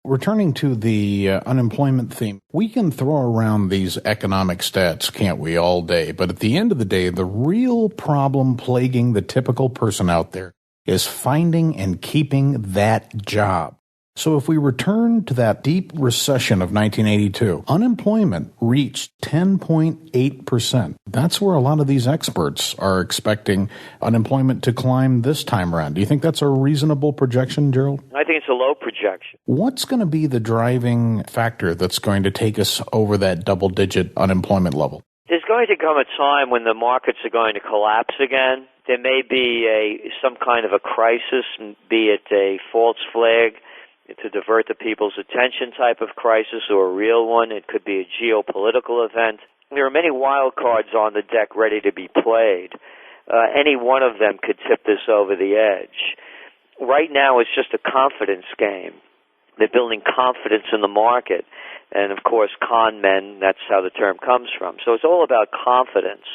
Returning to the unemployment theme, we can throw around these economic stats, can't we, all day? But at the end of the day, the real problem plaguing the typical person out there is finding and keeping that job. So if we return to that deep recession of 1982, unemployment reached 10.8%. That's where a lot of these experts are expecting unemployment to climb this time around. Do you think that's a reasonable projection, Gerald? I think it's a low projection. What's going to be the driving factor that's going to take us over that double-digit unemployment level? There's going to come a time when the markets are going to collapse again. There may be some kind of a crisis, be it a false flag, to divert the people's attention type of crisis or a real one. It could be a geopolitical event. There are many wild cards on the deck ready to be played. Any one of them could tip this over the edge. Right now it's just a confidence game. They're building confidence in the market. And, of course, con men, that's how the term comes from. So it's all about confidence.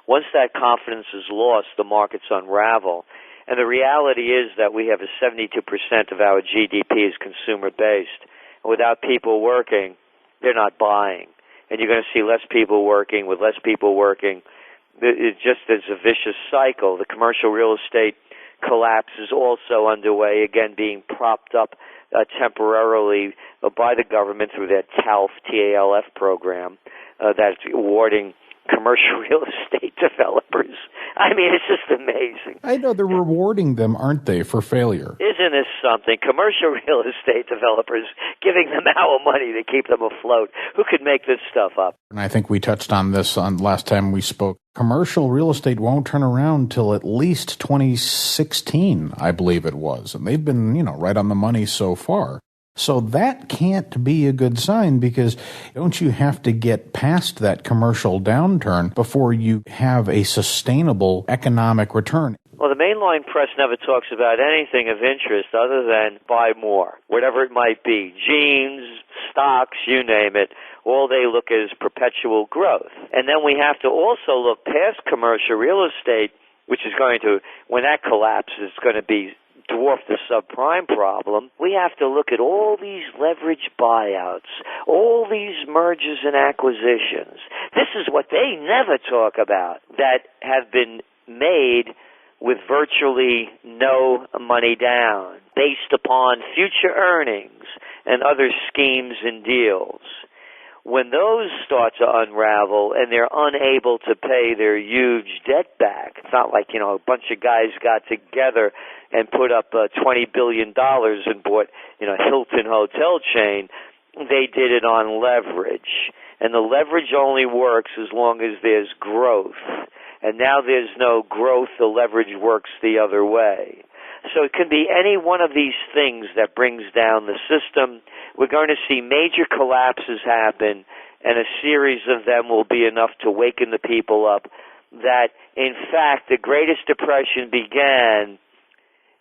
Once that confidence is lost, the markets unravel. And the reality is that we have a 72% of our GDP is consumer-based. And without people working, they're not buying. And you're going to see less people working. With less people working, it just is a vicious cycle. The commercial real estate collapse is also underway, again being propped up temporarily by the government through that TALF, T-A-L-F program that's awarding commercial real estate developers. I mean, it's just amazing. I know they're rewarding them, aren't they, for failure? Isn't this something? Commercial real estate developers giving them our money to keep them afloat. Who could make this stuff up? And I think we touched on this on last time we spoke. Commercial real estate won't turn around till at least 2016, I believe it was. And they've been, right on the money so far. So that can't be a good sign because don't you have to get past that commercial downturn before you have a sustainable economic return? Well, the mainline press never talks about anything of interest other than buy more, whatever it might be, jeans, stocks, you name it. All they look at is perpetual growth. And then we have to also look past commercial real estate, which is going to, when that collapses, it's going to be dwarf the subprime problem. We have to look at all these leverage buyouts, all these mergers and acquisitions. This is what they never talk about, that have been made with virtually no money down, based upon future earnings and other schemes and deals. When those start to unravel and they're unable to pay their huge debt back, it's not like, a bunch of guys got together and put up $20 billion and bought, Hilton hotel chain. They did it on leverage. And the leverage only works as long as there's growth. And now there's no growth, the leverage works the other way. So it can be any one of these things that brings down the system. We're going to see major collapses happen, and a series of them will be enough to waken the people up that, in fact, the Greatest Depression began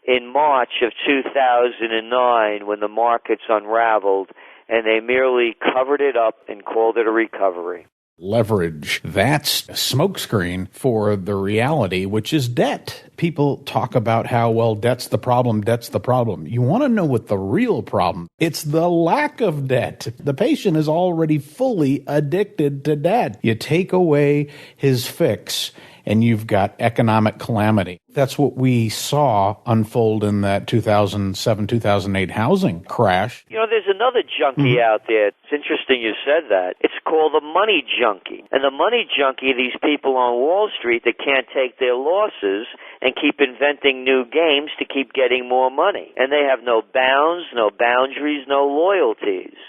in March of 2009 when the markets unraveled, and they merely covered it up and called it a recovery. Leverage. That's a smokescreen for the reality, which is debt. People talk about how, debt's the problem, debt's the problem. You want to know what the real problem? It's the lack of debt. The patient is already fully addicted to debt. You take away his fix, and you've got economic calamity. That's what we saw unfold in that 2007-2008 housing crash. There's another junkie out there. It's interesting you said that. It's called the money junkie. And the money junkie, these people on Wall Street that can't take their losses and keep inventing new games to keep getting more money. And they have no bounds, no boundaries, no loyalties.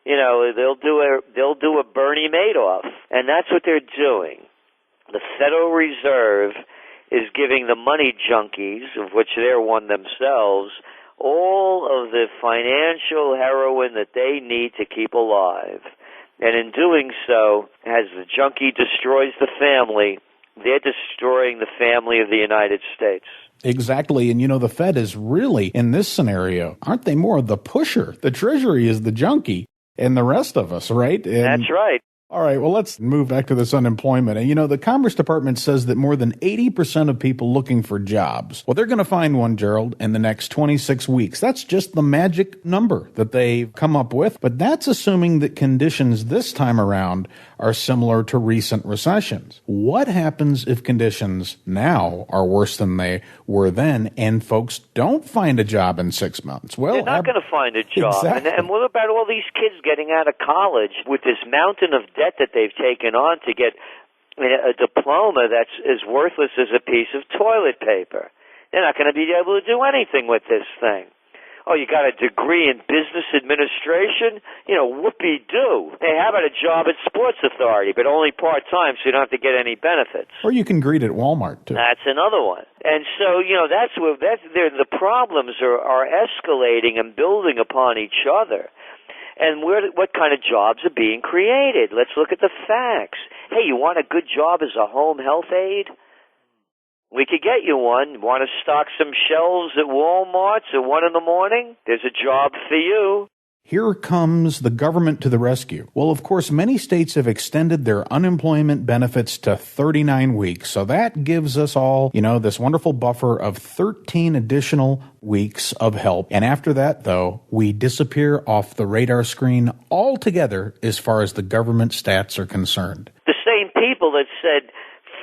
They'll do a Bernie Madoff. And that's what they're doing. The Federal Reserve is giving the money junkies, of which they're one themselves, all of the financial heroin that they need to keep alive. And in doing so, as the junkie destroys the family, they're destroying the family of the United States. Exactly. And, the Fed is really, in this scenario, aren't they more the pusher? The Treasury is the junkie and the rest of us, right? And that's right. All right, well, let's move back to this unemployment. And, the Commerce Department says that more than 80% of people looking for jobs, well, they're going to find one, Gerald, in the next 26 weeks. That's just the magic number that they've come up with. But that's assuming that conditions this time around are similar to recent recessions. What happens if conditions now are worse than they were then and folks don't find a job in 6 months? Well, they're not going to find a job. Exactly. And what about all these kids getting out of college with this mountain of debt that they've taken on to get a diploma that's as worthless as a piece of toilet paper? They're not going to be able to do anything with this thing. Oh, you got a degree in business administration? Whoopee-doo. Hey, how about a job at Sports Authority, but only part-time so you don't have to get any benefits? Or you can greet at Walmart, too. That's another one. And so, the problems are escalating and building upon each other. And what kind of jobs are being created? Let's look at the facts. Hey, you want a good job as a home health aide? We could get you one. Want to stock some shelves at Walmart's at 1 a.m? There's a job for you. Here comes the government to the rescue. Well, of course, many states have extended their unemployment benefits to 39 weeks. So that gives us all, this wonderful buffer of 13 additional weeks of help. And after that, though, we disappear off the radar screen altogether as far as the government stats are concerned. The same people that said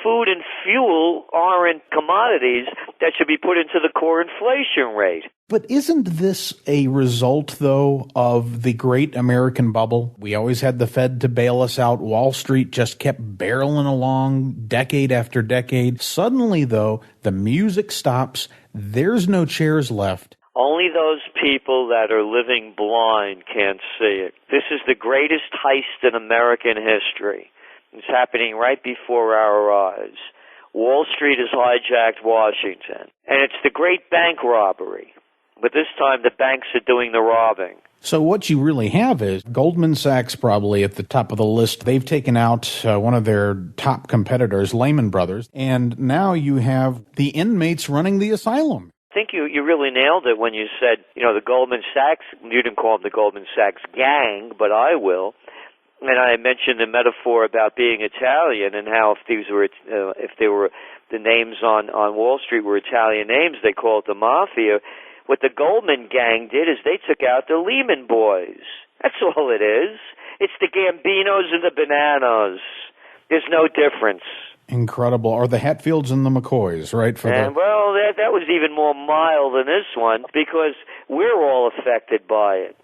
food and fuel aren't commodities that should be put into the core inflation rate. But isn't this a result, though, of the great American bubble? We always had the Fed to bail us out. Wall Street just kept barreling along decade after decade. Suddenly, though, the music stops. There's no chairs left. Only those people that are living blind can't see it. This is the greatest heist in American history. It's happening right before our eyes. Wall Street has hijacked Washington. And it's the great bank robbery. But this time the banks are doing the robbing. So what you really have is Goldman Sachs probably at the top of the list. They've taken out one of their top competitors, Lehman Brothers. And now you have the inmates running the asylum. I think you really nailed it when you said, the Goldman Sachs, you didn't call them the Goldman Sachs gang, but I will. And I mentioned the metaphor about being Italian and how if they were the names on Wall Street were Italian names, they called it the mafia. What the Goldman gang did is they took out the Lehman boys. That's all it is. It's the Gambinos and the Bananas. There's no difference. Incredible. Or the Hatfields and the McCoys, right? That was even more mild than this one because we're all affected by it.